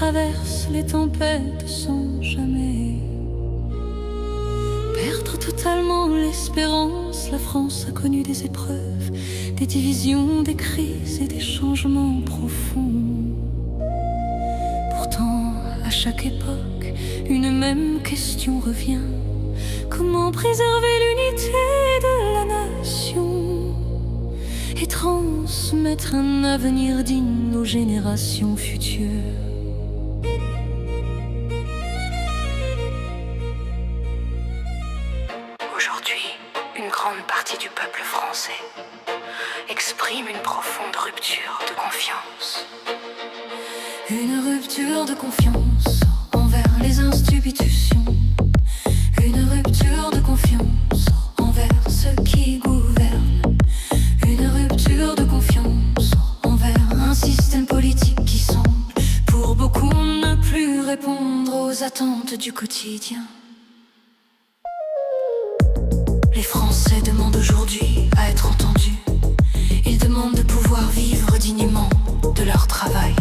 traverse les tempêtes sans jamais perdre totalement l'espérance. La France a connu des épreuves, des divisions, des crises et des changements profonds. Pourtant, à chaque époque, une même question revient: comment préserver l'unité de la nation et transmettre un avenir digne aux générations futures? Aujourd'hui, une grande partie du peuple français exprime une profonde rupture de confiance. Une rupture de confiance envers les institutions. Une rupture de confiance envers ceux qui gouvernent. Une rupture de confiance envers un système politique qui semble, pour beaucoup, ne plus répondre aux attentes du quotidien. Les Français demandent aujourd'hui à être entendus. Ils demandent de pouvoir vivre dignement de leur travail.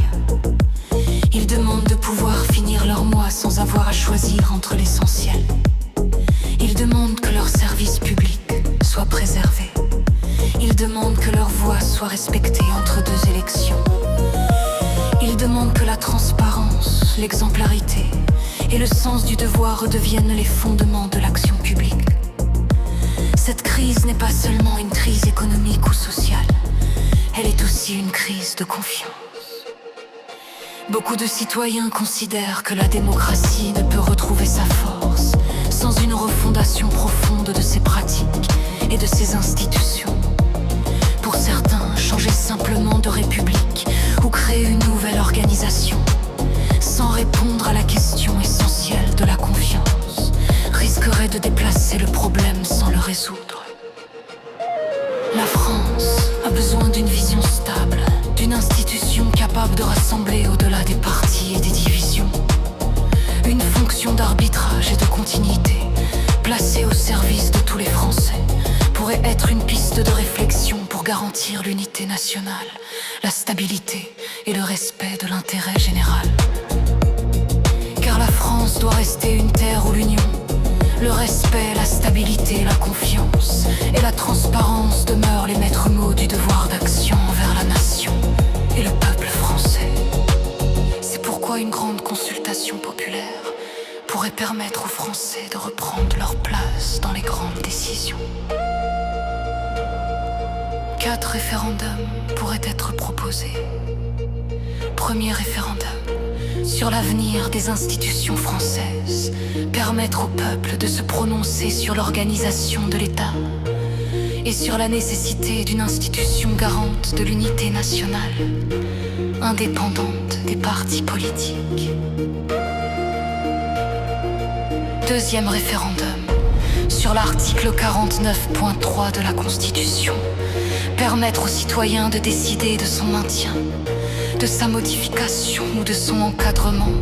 Ils demandent de pouvoir finir leur mois sans avoir à choisir entre l'essentiel. Ils demandent que leur service public soit préservé. Ils demandent que leur voix soit respectée entre deux élections. Ils demandent que la transparence, l'exemplarité et le sens du devoir redeviennent les fondements de l'action publique. Cette crise n'est pas seulement une crise économique ou sociale, elle est aussi une crise de confiance. Beaucoup de citoyens considèrent que la démocratie ne peut retrouver sa force sans une refondation profonde de ses pratiques et de ses institutions. Pour certains, changer simplement de république ou créer une nouvelle organisation sans répondre à la question essentielle de la confiance risquerait de déplacer le problème sans le résoudre. La France a besoin d'une vision stable, d'une institution capable de rassembler au-delà des partis et des divisions. Une fonction d'arbitrage et de continuité, placée au service de tous les Français, pourrait être une piste de réflexion pour garantir l'unité nationale, la stabilité et le respect de l'intérêt général. Car la France doit rester une terre où l'union, le respect, la stabilité, la confiance et la transparence demeurent les maîtres mots du devoir d'action envers la nation et le peuple français. C'est pourquoi une grande consultation populaire pourrait permettre aux Français de reprendre leur place dans les grandes décisions. 4 référendums pourraient être proposés. Premier référendum sur l'avenir des institutions françaises, permettre au peuple de se prononcer sur l'organisation de l'État et sur la nécessité d'une institution garante de l'unité nationale, indépendante des partis politiques. Deuxième référendum sur l'article 49.3 de la Constitution, permettre aux citoyens de décider de son maintien, de sa modification ou de son encadrement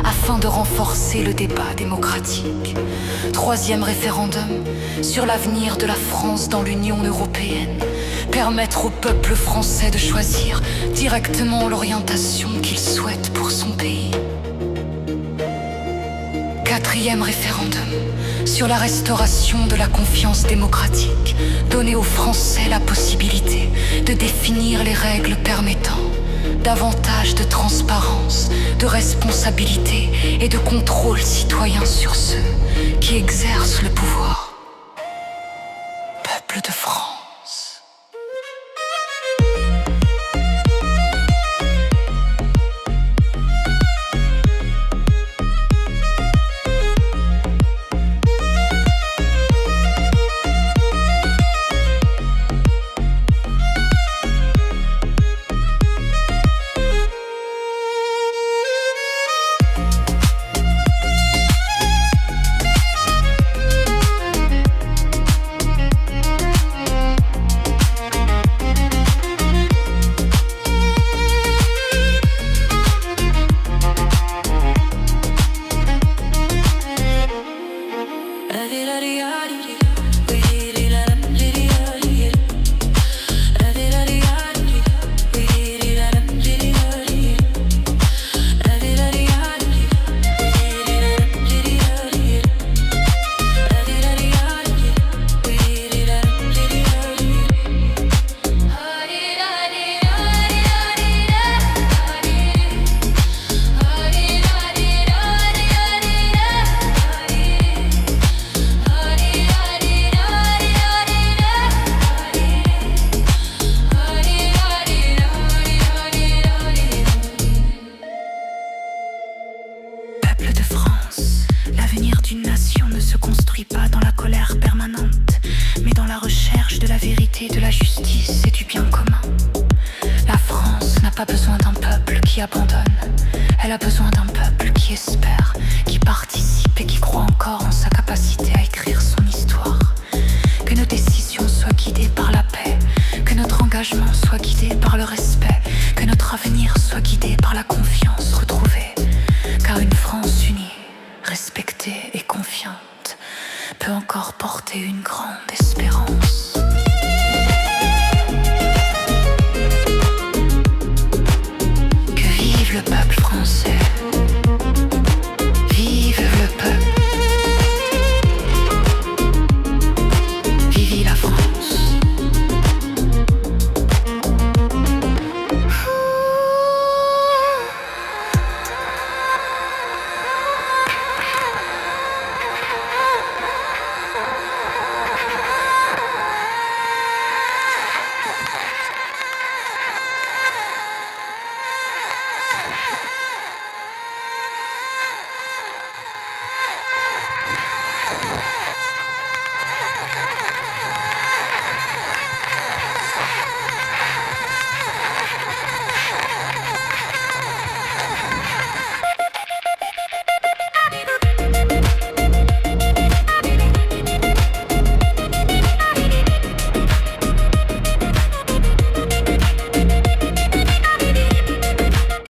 afin de renforcer le débat démocratique. Troisième référendum sur l'avenir de la France dans l'Union européenne, permettre au peuple français de choisir directement l'orientation qu'il souhaite pour son pays. Quatrième référendum sur la restauration de la confiance démocratique, donner aux Français la possibilité de définir les règles permettant davantage de transparence, de responsabilité et de contrôle citoyen sur ceux qui exercent le pouvoir. Peuple de France. qui abandonne. Elle a besoin d'un peuple qui espère, qui participe et qui croit encore en sa capacité à écrire son histoire. Que nos décisions soient guidées par la paix, que notre engagement soit guidé par le respect, que notre avenir soit guidé par la confiance retrouvée. Car une France unie, respectée et confiante peut encore porter une grande espérance. Que vive le peuple français.